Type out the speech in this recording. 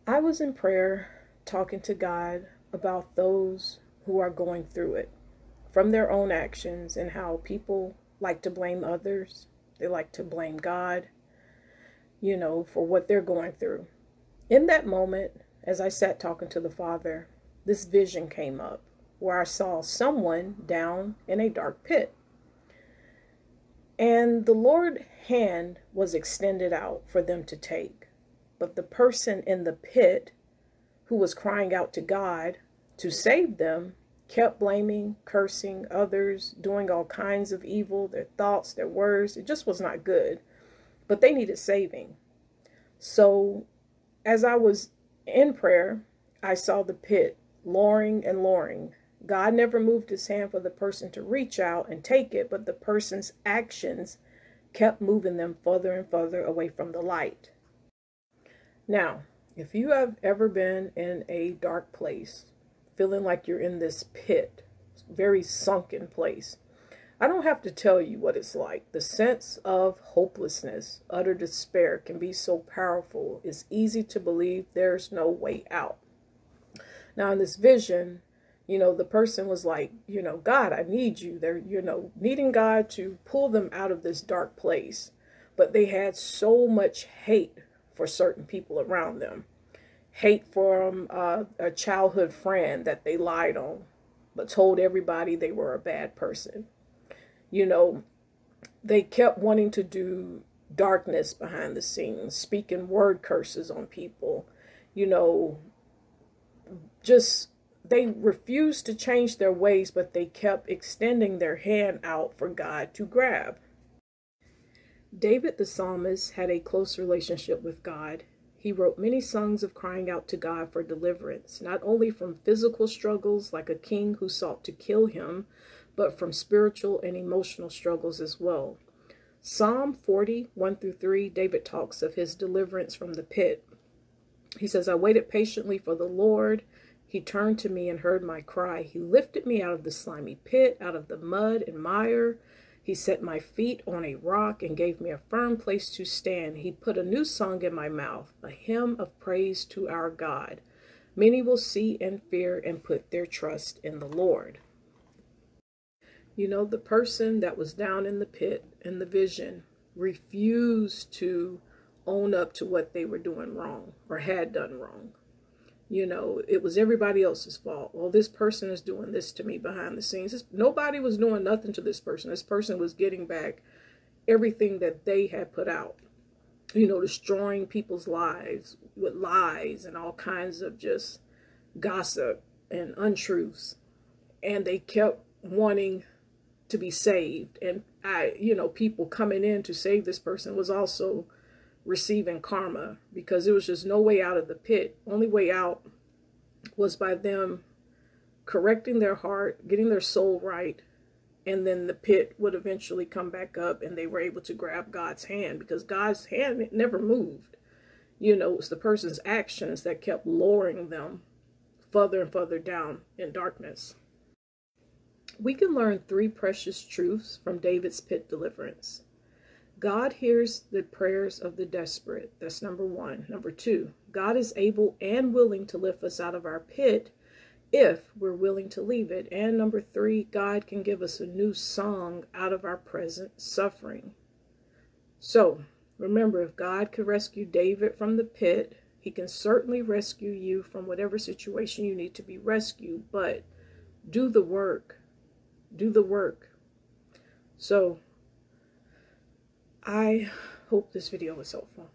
I was in prayer talking to God about those who are going through it from their own actions and how people like to blame others. They like to blame God, for what they're going through. In that moment, as I sat talking to the Father, this vision came up where I saw someone down in a dark pit. And the Lord's hand was extended out for them to take. But the person in the pit who was crying out to God to save them kept blaming, cursing others, doing all kinds of evil, their thoughts, their words. It just was not good. But they needed saving. So as I was in prayer, I saw the pit lowering and lowering. God never moved his hand for the person to reach out and take it, but the person's actions kept moving them further and further away from the light. Now, if you have ever been in a dark place, feeling like you're in this pit, very sunken place, I don't have to tell you what it's like. The sense of hopelessness, utter despair can be so powerful. It's easy to believe there's no way out. Now, in this vision, the person was like, God, I need you. They're, needing God to pull them out of this dark place. But they had so much hate for certain people around them. Hate from a childhood friend that they lied on, but told everybody they were a bad person. They kept wanting to do darkness behind the scenes, speaking word curses on people, just they refused to change their ways, but they kept extending their hand out for God to grab. David the psalmist had a close relationship with God. He wrote many songs of crying out to God for deliverance, not only from physical struggles like a king who sought to kill him, but from spiritual and emotional struggles as well. Psalm 40:1-3, David talks of his deliverance from the pit. He says, I waited patiently for the Lord. He turned to me and heard my cry. He lifted me out of the slimy pit, out of the mud and mire. He set my feet on a rock and gave me a firm place to stand. He put a new song in my mouth, a hymn of praise to our God. Many will see and fear and put their trust in the Lord. The person that was down in the pit in the vision refused to own up to what they were doing wrong or had done wrong. It was everybody else's fault. Well, this person is doing this to me behind the scenes. Nobody was doing nothing to this person. This person was getting back everything that they had put out, destroying people's lives with lies and all kinds of just gossip and untruths. And they kept wanting to be saved. And people coming in to save this person was also receiving karma, because there was just no way out of the pit. Only way out was by them correcting their heart, getting their soul right, and then the pit would eventually come back up and they were able to grab God's hand, because God's hand never moved. It was the person's actions that kept lowering them further and further down in darkness. We can learn 3 precious truths from David's pit deliverance. God hears the prayers of the desperate. That's number 1. Number 2, God is able and willing to lift us out of our pit if we're willing to leave it. And number 3, God can give us a new song out of our present suffering. So remember, if God could rescue David from the pit, he can certainly rescue you from whatever situation you need to be rescued. But do the work. Do the work. So I hope this video was helpful.